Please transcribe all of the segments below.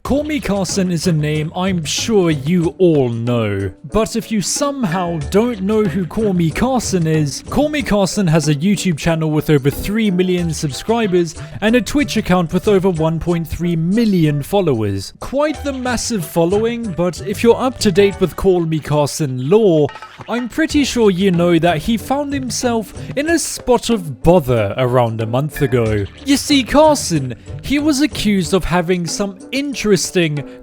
Call Me Carson is a name I'm sure you all know, but if you somehow don't know who Call Me Carson is, Call Me Carson has a YouTube channel with over 3 million subscribers and a Twitch account with over 1.3 million followers. Quite the massive following, but if you're up to date with Call Me Carson lore, I'm pretty sure you know that he found himself in a spot of bother around a month ago. You see, Carson, he was accused of having some interesting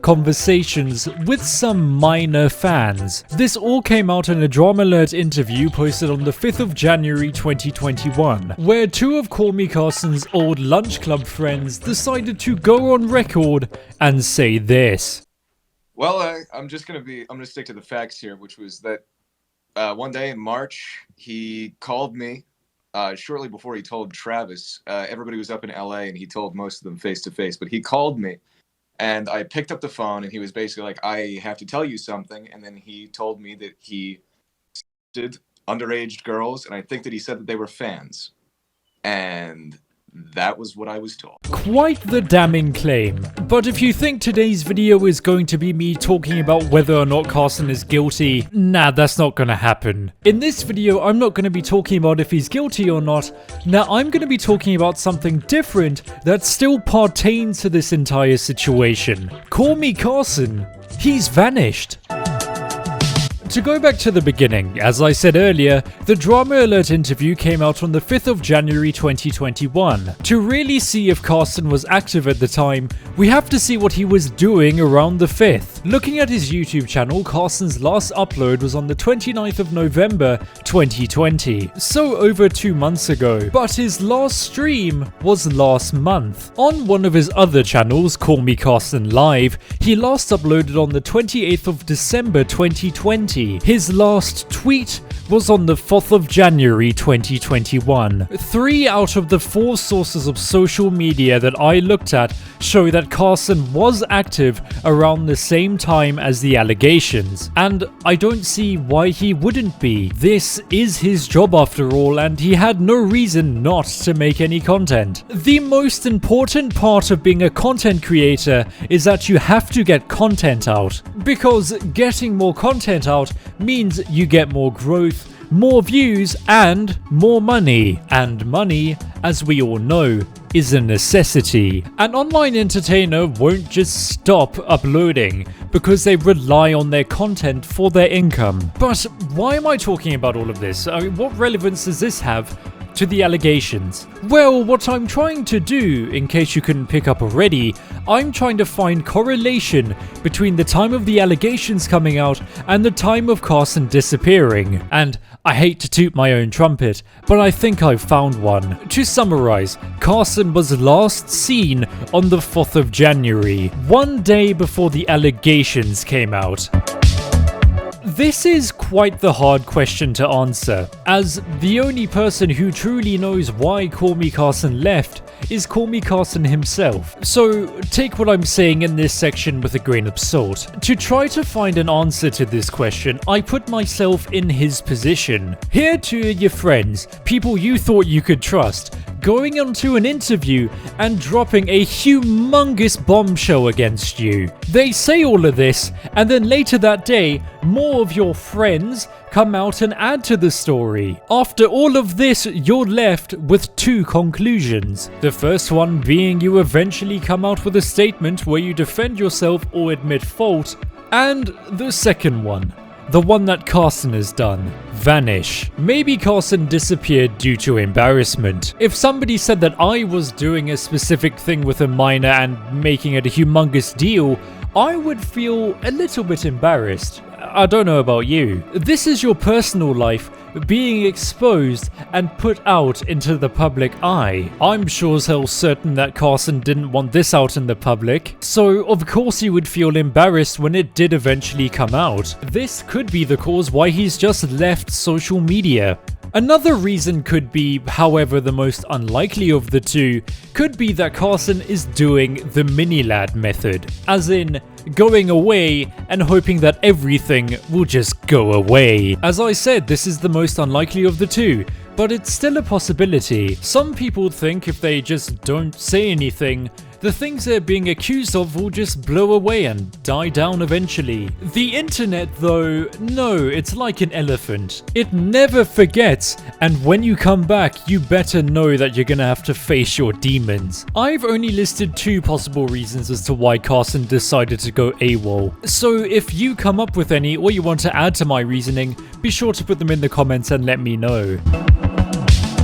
conversations with some minor fans. This all came out in a Drama Alert interview posted on the 5th of January 2021, where two of Call Me Carson's old lunch club friends decided to go on record and say this. Well, I'm gonna stick to the facts here, which was that one day in March, he called me shortly before he told Travis. Everybody was up in LA and he told most of them face to face, but he called me. And I picked up the phone and he was basically like, I have to tell you something. And then he told me that he did underage girls. And I think that he said that they were fans. And that was what I was told. Quite the damning claim. But if you think today's video is going to be me talking about whether or not Carson is guilty, nah, that's not gonna happen. In this video, I'm not gonna be talking about if he's guilty or not. Now, I'm gonna be talking about something different that still pertains to this entire situation. Call Me Carson, he's vanished. To go back to the beginning, as I said earlier, the Drama Alert interview came out on the 5th of January 2021. To really see if Carson was active at the time, we have to see what he was doing around the 5th. Looking at his YouTube channel, Carson's last upload was on the 29th of November 2020, so over 2 months ago. But his last stream was last month. On one of his other channels, Call Me Carson Live, he last uploaded on the 28th of December 2020. His last tweet was on the 4th of January 2021. 3 out of the 4 sources of social media that I looked at show that Carson was active around the same time as the allegations, and I don't see why he wouldn't be. This is his job after all, and he had no reason not to make any content. The most important part of being a content creator is that you have to get content out, because getting more content out means you get more growth, more views, and more money. And money, as we all know, is a necessity. An online entertainer won't just stop uploading because they rely on their content for their income. But why am I talking about all of this? I mean, what relevance does this have to the allegations? Well, what I'm trying to do, in case you couldn't pick up already, I'm trying to find correlation between the time of the allegations coming out and the time of Carson disappearing. And I hate to toot my own trumpet, but I think I've found one. To summarize, Carson was last seen on the 4th of January, one day before the allegations came out. This is quite the hard question to answer, as the only person who truly knows why Call Me Carson left is Call Me Carson himself. So take what I'm saying in this section with a grain of salt. To try to find an answer to this question, I put myself in his position. Here two of your friends, people you thought you could trust, going onto an interview and dropping a humongous bombshell against you. They say all of this, and then later that day, more of your friends come out and add to the story. After all of this, you're left with 2 conclusions. The first one being you eventually come out with a statement where you defend yourself or admit fault, and the second one, the one that Carson has done, vanish. Maybe Carson disappeared due to embarrassment. If somebody said that I was doing a specific thing with a minor and making it a humongous deal, I would feel a little bit embarrassed. I don't know about you. This is your personal life being exposed and put out into the public eye. I'm sure as hell certain that Carson didn't want this out in the public, so of course he would feel embarrassed when it did eventually come out. This could be the cause why he's just left social media. Another reason could be, however the most unlikely of the two, could be that Carson is doing the mini-lad method, as in going away and hoping that everything will just go away. As I said, this is the most unlikely of the two, but it's still a possibility. Some people think if they just don't say anything, the things they're being accused of will just blow away and die down eventually. The internet though, no, it's like an elephant. It never forgets, and when you come back, you better know that you're gonna have to face your demons. I've only listed 2 possible reasons as to why Carson decided to go AWOL. So if you come up with any or you want to add to my reasoning, be sure to put them in the comments and let me know.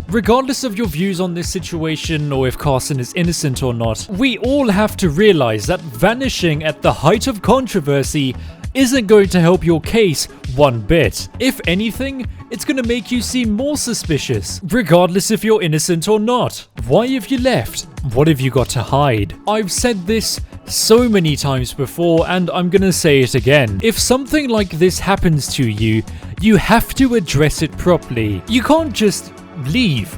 Regardless of your views on this situation or if Carson is innocent or not, we all have to realize that vanishing at the height of controversy isn't going to help your case one bit. If anything, it's going to make you seem more suspicious, regardless if you're innocent or not. Why have you left? What have you got to hide? I've said this so many times before, and I'm gonna say it again. If something like this happens to you, you have to address it properly. You can't just leave.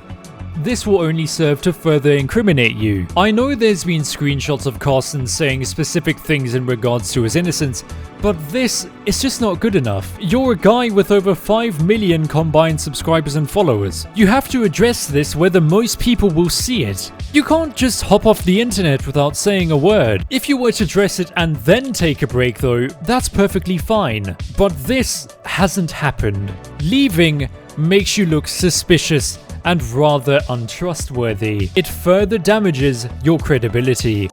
This will only serve to further incriminate you. I know there's been screenshots of Carson saying specific things in regards to his innocence, but this is just not good enough. You're a guy with over 5 million combined subscribers and followers. You have to address this whether most people will see it. You can't just hop off the internet without saying a word. If you were to address it and then take a break though, that's perfectly fine. But this hasn't happened. Leaving makes you look suspicious and rather untrustworthy. It further damages your credibility.